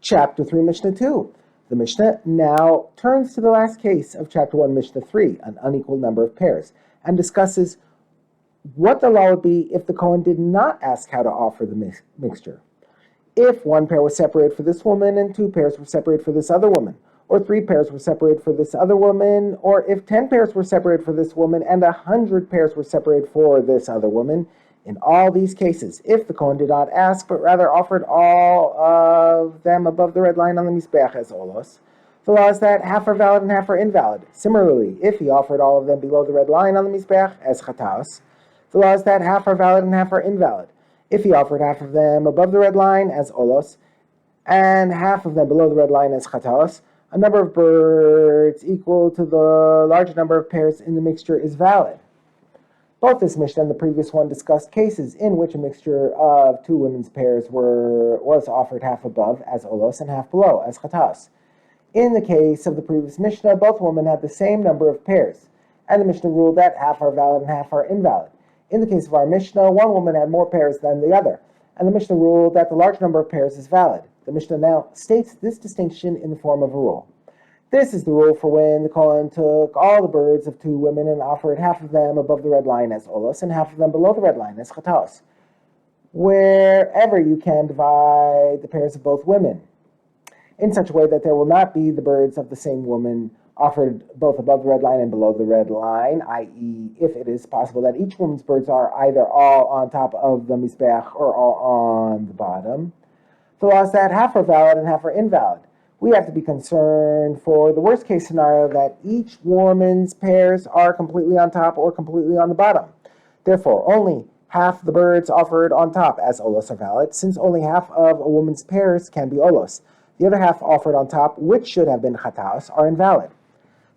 Chapter 3, Mishnah 2. The Mishnah now turns to the last case of Chapter 1, Mishnah 3, an unequal number of pairs, and discusses what the law would be if the Kohen did not ask how to offer the mixture. If one pair was separated for this woman and 2 pairs were separated for this other woman, or 3 pairs were separated for this other woman, or if 10 pairs were separated for this woman and 100 pairs were separated for this other woman, in all these cases, if the Kohen did not ask, but rather offered all of them above the red line on the Mizbeach as olos, the law is that half are valid and half are invalid. Similarly, if he offered all of them below the red line on the Mizbeach as chatas, the law is that half are valid and half are invalid. If he offered half of them above the red line as olos, and half of them below the red line as chatas, a number of birds equal to the large number of pairs in the mixture is valid. Both this Mishnah and the previous one discussed cases in which a mixture of 2 women's pairs was offered half above as olos and half below as chatas. In the case of the previous Mishnah, both women had the same number of pairs, and the Mishnah ruled that half are valid and half are invalid. In the case of our Mishnah, one woman had more pairs than the other, and the Mishnah ruled that the large number of pairs is valid. The Mishnah now states this distinction in the form of a rule. This is the rule for when the Kohen took all the birds of 2 women and offered half of them above the red line as olos and half of them below the red line as chatas, wherever you can divide the pairs of both women, in such a way that there will not be the birds of the same woman offered both above the red line and below the red line, i.e., if it is possible that each woman's birds are either all on top of the Mizbeach or all on the bottom. The law is that half are valid and half are invalid. We have to be concerned for the worst case scenario that each woman's pairs are completely on top or completely on the bottom. Therefore, only half the birds offered on top as olos are valid, since only half of a woman's pairs can be olos. The other half offered on top, which should have been chatas, are invalid.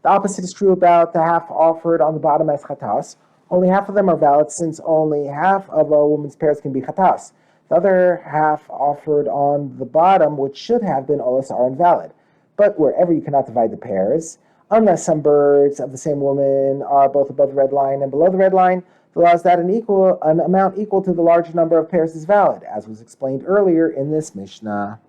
The opposite is true about the half offered on the bottom as chatas. Only half of them are valid, since only half of a woman's pairs can be chatas. The other half offered on the bottom, which should have been olos, are invalid. But wherever you cannot divide the pairs, unless some birds of the same woman are both above the red line and below the red line, the law is that an amount equal to the large number of pairs is valid, as was explained earlier in this Mishnah.